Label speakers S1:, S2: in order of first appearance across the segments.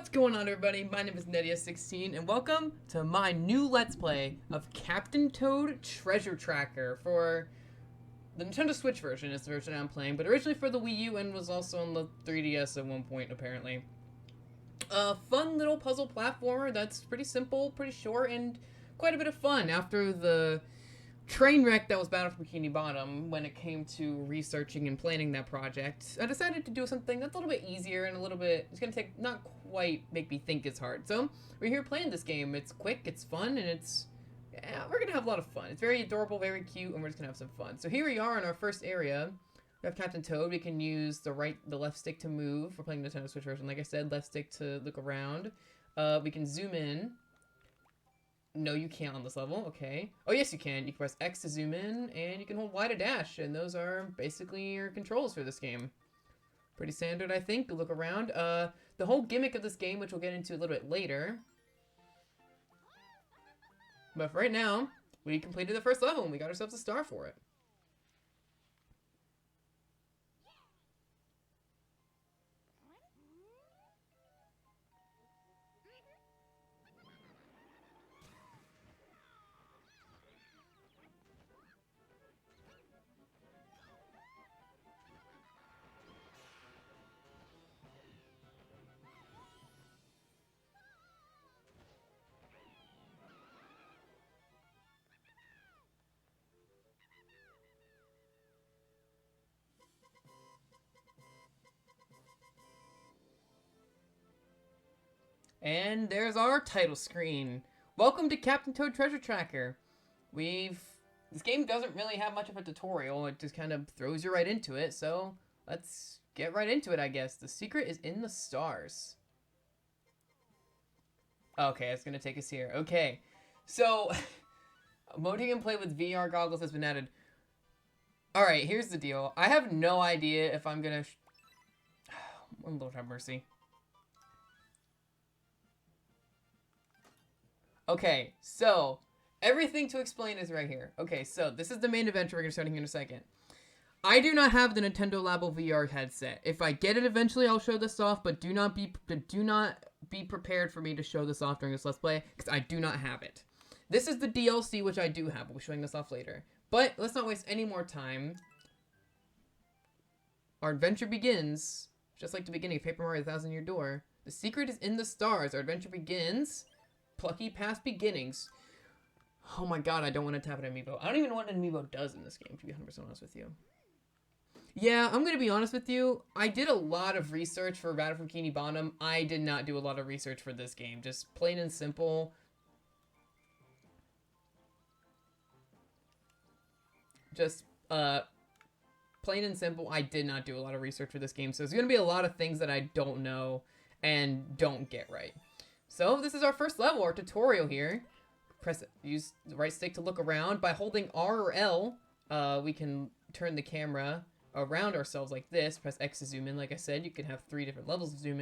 S1: What's going on, everybody? My name is Nedia16, and welcome to my new Let's Play of Captain Toad Treasure Tracker for the Nintendo Switch version. Is the version I'm playing, but originally for the Wii U and was also on the 3DS at one point, apparently. A fun little puzzle platformer that's pretty simple, pretty short, and quite a bit of fun after the train wreck that was Battle for Bikini Bottom. When it came to researching and planning that project, I decided to do something that's a little bit easier and a little bit, it's gonna take, not quite make me think it's hard. So we're here playing this game. It's quick, it's fun, and we're gonna have a lot of fun. It's very adorable, very cute, and we're just gonna have some fun. So here we are in our first area. We have Captain Toad. We can use the left stick to move. We're playing the Nintendo Switch version. Like I said, left stick to look around. We can zoom in. No, you can't on this level. Okay. Oh, yes, you can. You can press X to zoom in, and you can hold Y to dash, and those are basically your controls for this game. Pretty standard, I think. Look around. The whole gimmick of this game, which we'll get into a little bit later. But for right now, we completed the first level, and we got ourselves a star for it. And there's our title screen. Welcome to Captain Toad Treasure Tracker. This game doesn't really have much of a tutorial. It just kind of throws you right into it. So let's get right into it, I guess. The secret is in the stars. Okay, it's gonna take us here. Okay, so mode you can play with VR goggles has been added. All right, here's the deal. I have no idea if I'm gonna. Oh, Lord have mercy. Okay, so everything to explain is right here. Okay, so this is the main adventure. We're gonna start here in a second. I do not have the Nintendo Labo VR headset. If I get it eventually, I'll show this off. But do not be prepared for me to show this off during this Let's Play, because I do not have it. This is the DLC, which I do have. We'll be showing this off later. But let's not waste any more time. Our adventure begins just like the beginning of Paper Mario: The Thousand Year Door. The secret is in the stars. Our adventure begins. Plucky past beginnings. Oh my god, I don't want to tap an amiibo. I don't even know what an amiibo does in this game, to be 100% honest with you. Yeah, I'm going to be honest with you. I did a lot of research for Battle for Bikini Bottom. I did not do a lot of research for this game. Just plain and simple. Plain and simple, I did not do a lot of research for this game. So there's going to be a lot of things that I don't know and don't get right. So this is our first level, our tutorial here. Use the right stick to look around. By holding R or L, we can turn the camera around ourselves like this. Press X to zoom in. Like I said, you can have 3 different levels of zoom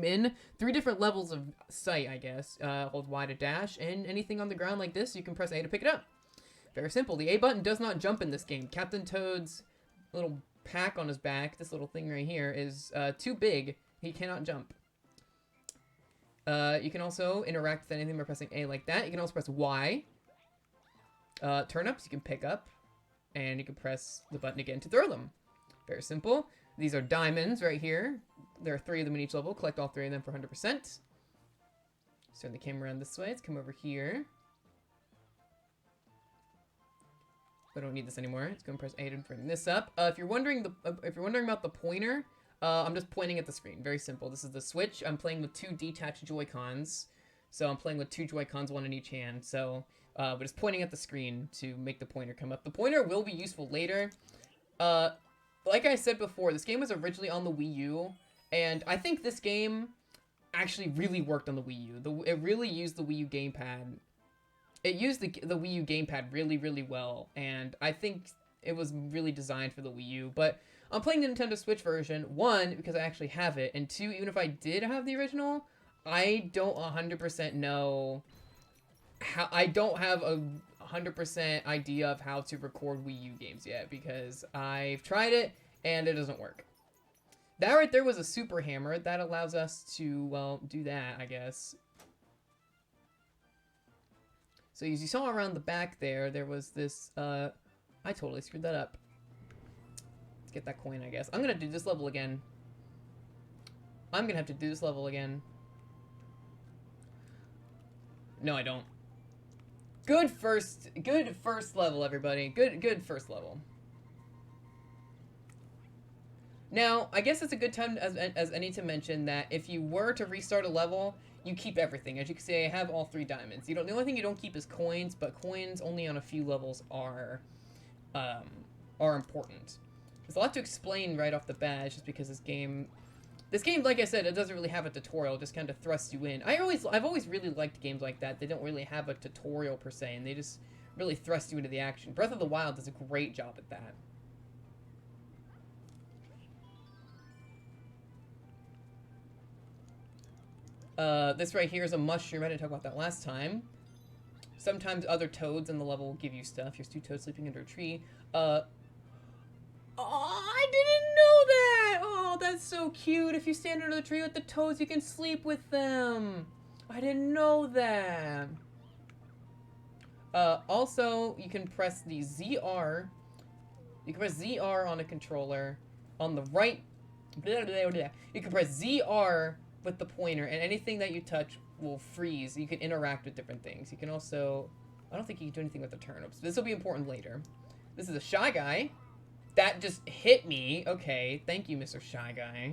S1: in. 3 different levels of sight, I guess. Hold Y to dash, and anything on the ground like this, you can press A to pick it up. Very simple. The A button does not jump in this game. Captain Toad's little pack on his back, this little thing right here, is too big. He cannot jump. You can also interact with anything by pressing A like that. You can also press Y. Turnips you can pick up, and you can press the button again to throw them. Very simple. These are diamonds right here. There are 3 of them in each level. Collect all 3 of them for 100%. Let's turn the camera around this way. Let's come over here. I don't need this anymore. Let's go and press A to bring this up. If you're wondering about the pointer, I'm just pointing at the screen. Very simple. This is the Switch. I'm playing with 2 detached Joy-Cons. So I'm playing with 2 Joy-Cons, 1 in each hand. So, but it's pointing at the screen to make the pointer come up. The pointer will be useful later. Like I said before, this game was originally on the Wii U. And I think this game actually really worked on the Wii U. It really used the Wii U gamepad. It used the Wii U gamepad really, really well. And I think it was really designed for the Wii U. But I'm playing the Nintendo Switch version, 1, because I actually have it, and 2, even if I did have the original, I don't 100% know how. I don't have a 100% idea of how to record Wii U games yet, because I've tried it, and it doesn't work. That right there was a super hammer. That allows us to, well, do that, I guess. So as you saw around the back there was this, I totally screwed that up. Let's get that coin, I guess. I'm gonna do this level again. I'm gonna have to do this level again. No, I don't. Good first level, everybody. Good first level. Now, I guess it's a good time as any to mention that if you were to restart a level, you keep everything. As you can see, I have all 3 diamonds. The only thing you don't keep is coins, but coins only on a few levels are important. There's a lot to explain right off the bat, just because this game, like I said, it doesn't really have a tutorial. It just kind of thrusts you in. I've always really liked games like that. They don't really have a tutorial per se, and they just really thrust you into the action. Breath of the Wild does a great job at that. This right here is a mushroom. I didn't talk about that last time. Sometimes other toads in the level will give you stuff. Here's 2 toads sleeping under a tree. Oh, I didn't know that! Oh, that's so cute. If you stand under the tree with the toads, you can sleep with them. I didn't know that. Also, you can press the ZR. You can press ZR on a controller. On the right... Blah, blah, blah. You can press ZR with the pointer, and anything that you touch will freeze. You can interact with different things. You can also... I don't think you can do anything with the turnips. This will be important later. This is a Shy Guy. That just hit me. Okay, thank you, Mr. Shy Guy.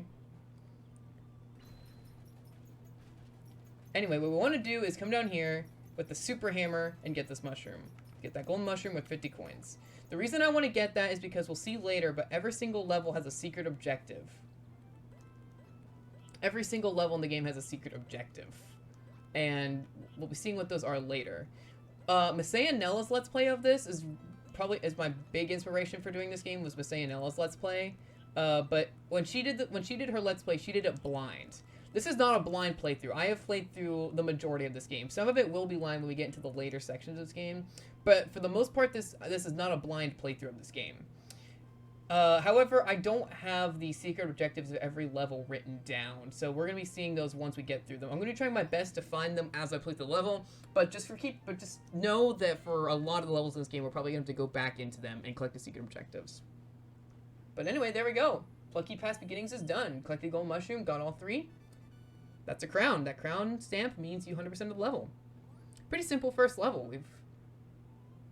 S1: Anyway, what we want to do is come down here with the super hammer and get this mushroom. Get that golden mushroom with 50 coins. The reason I want to get that is because we'll see later, but every single level has a secret objective. Every single level in the game has a secret objective. And we'll be seeing what those are later. Masaya Nella's Let's Play of this is my big inspiration for doing this game, was Masaya Nella's Let's Play. But when she did her Let's Play, she did it blind. This is not a blind playthrough. I have played through the majority of this game. Some of it will be blind when we get into the later sections of this game. But for the most part, this is not a blind playthrough of this game. However, I don't have the secret objectives of every level written down, so we're gonna be seeing those once we get through them. I'm gonna try my best to find them as I play the level, but just know that for a lot of the levels in this game, we're probably gonna have to go back into them and collect the secret objectives. But anyway, there we go. Plucky Past Beginnings is done. Collected gold mushroom, got all 3. That's a crown. That crown stamp means you 100% of the level. Pretty simple first level.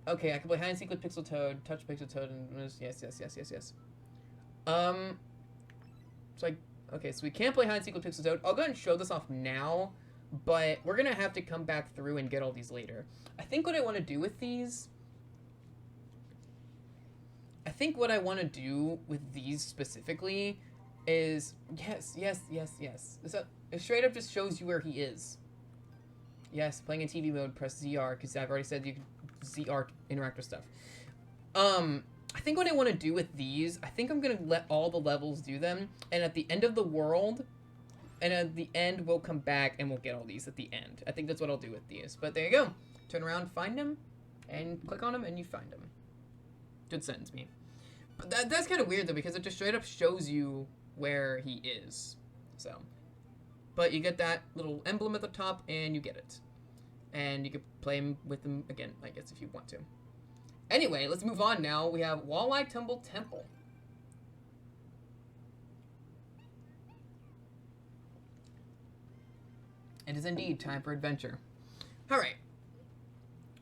S1: Okay, I can play hide and seek with Pixel Toad, touch Pixel Toad, and yes. Okay, so we can't play hide and seek with Pixel Toad. I'll go ahead and show this off now, but we're gonna have to come back through and get all these later. I think what I want to do with these specifically is yes. It straight up just shows you where he is. Yes, playing in TV mode, press ZR, because I've already said you can ZR interact with stuff. I think what I want to do with these, I think I'm going to let all the levels do them, and at the end of the world, and at the end, we'll come back and we'll get all these at the end. I think that's what I'll do with these. But there you go. Turn around, find him, and click on him, and you find him. Good sentence, me. But that's kind of weird, though, because it just straight up shows you where he is. So, but you get that little emblem at the top, and you get it. And you can play him with him again, I guess, if you want to. Anyway, let's move on now. We have Walleye Tumble Temple. It is indeed time for adventure. Alright.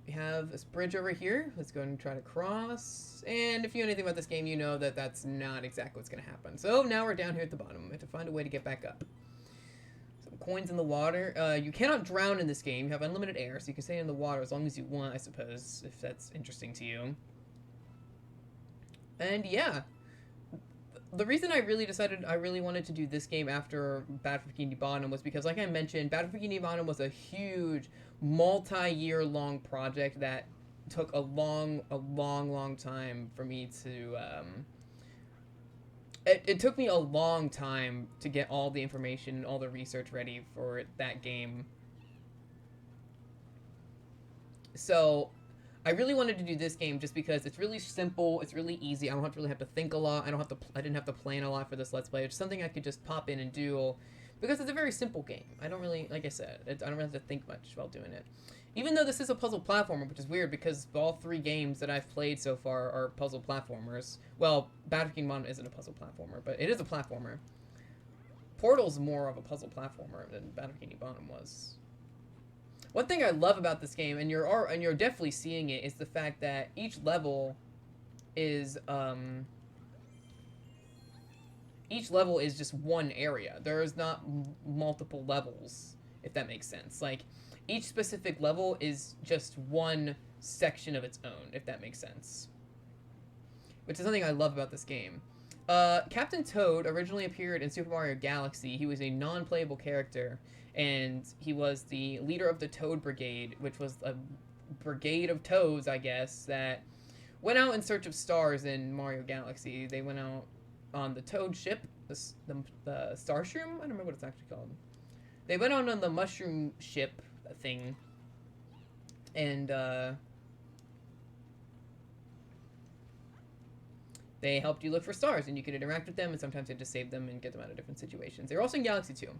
S1: We have this bridge over here. Let's go and try to cross. And if you know anything about this game, you know that that's not exactly what's going to happen. So now we're down here at the bottom. We have to find a way to get back up. Coins in the water. You cannot drown in this game. You have unlimited air, so you can stay in the water as long as you want, I suppose, if that's interesting to you. And yeah, the reason I really decided I really wanted to do this game after Bad for Bikini Bottom was because, like I mentioned, Bad for Bikini Bottom was a huge, multi-year long project that took a long time for me to, It took me a long time to get all the information, all the research ready for that game. So, I really wanted to do this game just because it's really simple, it's really easy. I don't really have to think a lot. I didn't have to plan a lot for this Let's Play. It's something I could just pop in and do because it's a very simple game. I don't really, like I said, I don't really have to think much while doing it. Even though this is a puzzle platformer, which is weird because all 3 games that I've played so far are puzzle platformers. Well, Battle King Bottom isn't a puzzle platformer, but it is a platformer. Portal's more of a puzzle platformer than Battle King Bottom was. One thing I love about this game, and you're definitely seeing it, is the fact that each level is just one area. There is not multiple levels, if that makes sense. Like, each specific level is just one section of its own, if that makes sense. Which is something I love about this game. Captain Toad originally appeared in Super Mario Galaxy. He was a non-playable character, and he was the leader of the Toad Brigade, which was a brigade of toads, I guess, that went out in search of stars in Mario Galaxy. They went out on the Toad ship, the Starshroom? I don't remember what it's actually called. They went out on the Mushroom ship thing, and they helped you look for stars, and you could interact with them, and sometimes you had to save them and get them out of different situations. They were also in Galaxy 2.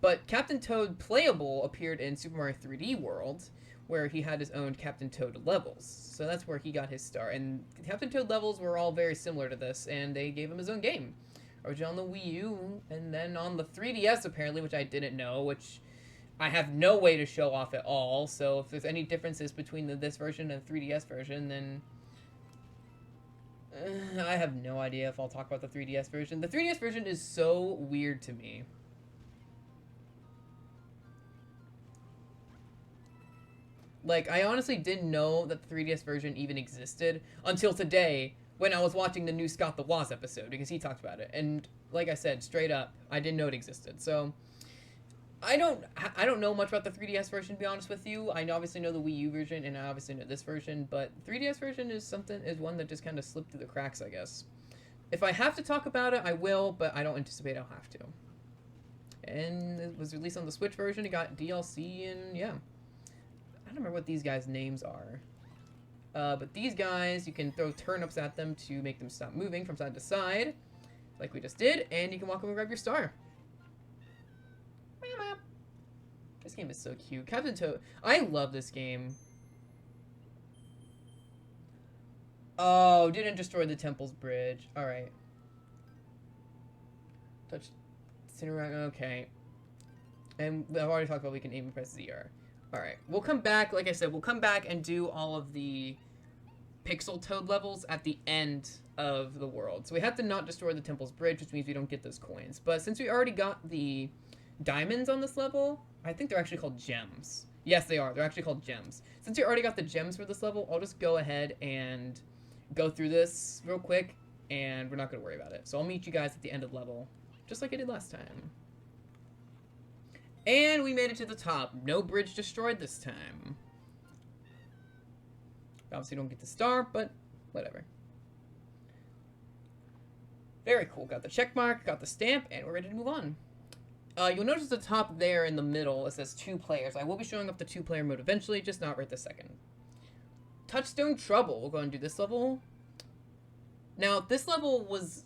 S1: But Captain Toad Playable appeared in Super Mario 3D World, where he had his own Captain Toad levels. So that's where he got his star. And Captain Toad levels were all very similar to this, and they gave him his own game. Originally on the Wii U, and then on the 3DS apparently, which I didn't know, which I have no way to show off at all. So if there's any differences between this version and the 3DS version, then I have no idea if I'll talk about the 3DS version. The 3DS version is so weird to me. Like, I honestly didn't know that the 3DS version even existed until today when I was watching the new Scott the Woz episode, because he talked about it. And like I said, straight up, I didn't know it existed. So I don't know much about the 3DS version, to be honest with you. I obviously know the Wii U version, and I obviously know this version, but 3DS version is one that just kind of slipped through the cracks, I guess. If I have to talk about it, I will, but I don't anticipate I'll have to. And it was released on the Switch version. It got DLC, and yeah. I don't remember what these guys' names are. But these guys, you can throw turnips at them to make them stop moving from side to side, like we just did, and you can walk over and grab your star. This game is so cute. Captain Toad. I love this game. Oh, didn't destroy the temple's bridge. Alright. Touch. Okay. And I've already talked about we can aim and press ZR. Alright. We'll come back, like I said, we'll come back and do all of the Pixel Toad levels at the end of the world. So we have to not destroy the temple's bridge, which means we don't get those coins. But since we already got the diamonds on this level, I think they're actually called gems. Yes, they are. They're actually called gems. Since you already got the gems for this level, I'll just go ahead and go through this real quick, and we're not going to worry about it. So I'll meet you guys at the end of the level, just like I did last time. And we made it to the top. No bridge destroyed this time. Obviously don't get the star, but whatever. Very cool. Got the check mark, got the stamp, and we're ready to move on. You'll notice at the top there in the middle, it says 2 players. I will be showing up the 2-player mode eventually, just not right this second. Touchstone Trouble. We'll go and do this level. Now, this level was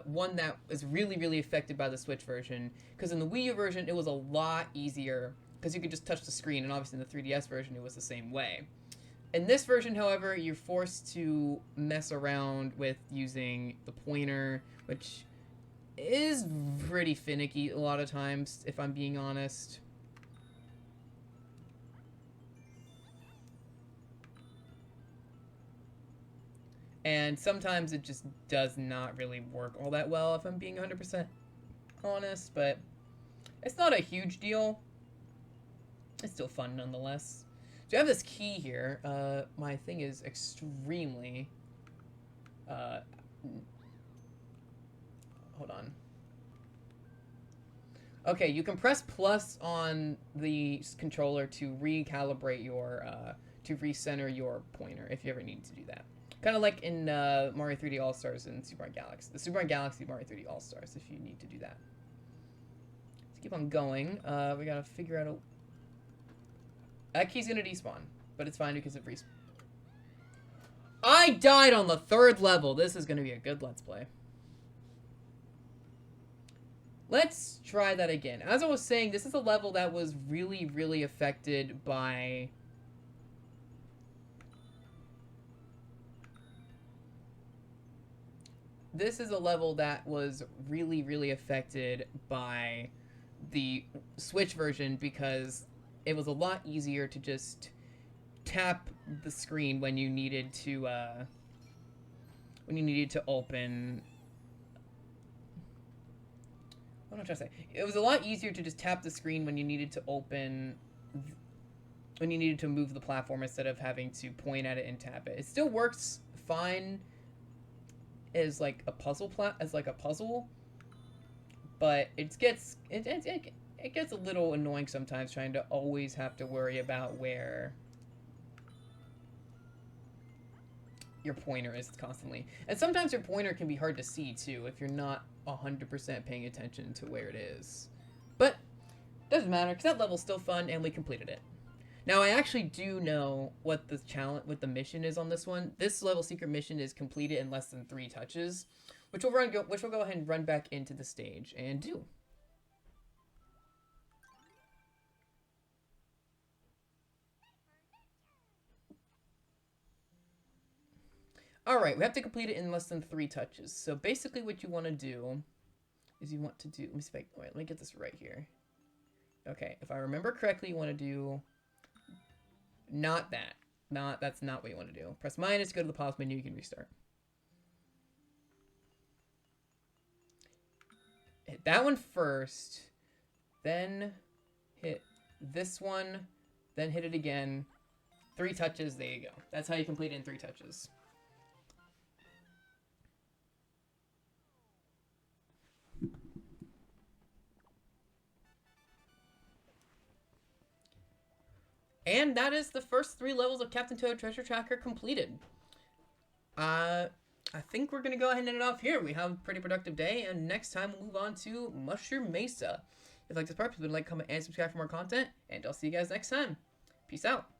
S1: one that was really, really affected by the Switch version, because in the Wii U version, it was a lot easier, because you could just touch the screen, and obviously in the 3DS version, it was the same way. In this version, however, you're forced to mess around with using the pointer, which is pretty finicky a lot of times, if I'm being honest. And sometimes it just does not really work all that well, if I'm being 100% honest, but it's not a huge deal. It's still fun nonetheless. So I have this key here. My thing is extremely... hold on. Okay, you can press plus on the controller to recalibrate your, to recenter your pointer, if you ever need to do that. Kind of like in Mario 3D All-Stars and Super Mario Galaxy. The Super Mario Galaxy Mario 3D All-Stars, if you need to do that. Let's keep on going. We gotta figure out a... That key's gonna despawn. but it's fine because it respawned. I died on the 3rd level. This is going to be a good Let's Play. Let's try that again. As I was saying, this is a level that was really, really affected by... This is a level that was really, really affected by the Switch version because it was a lot easier to just tap the screen when you needed to open... What am I trying to say? It was a lot easier to just tap the screen when you needed to open... When you needed to move the platform instead of having to point at it and tap it. It still works fine as like a puzzle but it gets a little annoying sometimes trying to always have to worry about where your pointer is constantly. And sometimes your pointer can be hard to see too if you're not 100% paying attention to where it is. But doesn't matter because that level's still fun and we completed it. Now I actually do know what the challenge, what the mission is on this one. This level secret mission is completed in less than 3 touches, which we'll go ahead and run back into the stage and do. Alright, we have to complete it in less than 3 touches. So basically what you want to do is let me see if let me get this right here. Okay, if I remember correctly, you want to do not that. That's not what you want to do. Press minus, go to the pause menu, you can restart. Hit that one first, then hit this one, then hit it again. 3 touches, there you go. That's how you complete it in 3 touches. And that is the first 3 levels of Captain Toad Treasure Tracker completed. I think we're going to go ahead and end it off here. We have a pretty productive day, and next time we'll move on to Mushroom Mesa. If you like this part, please like, comment, and subscribe for more content, and I'll see you guys next time. Peace out.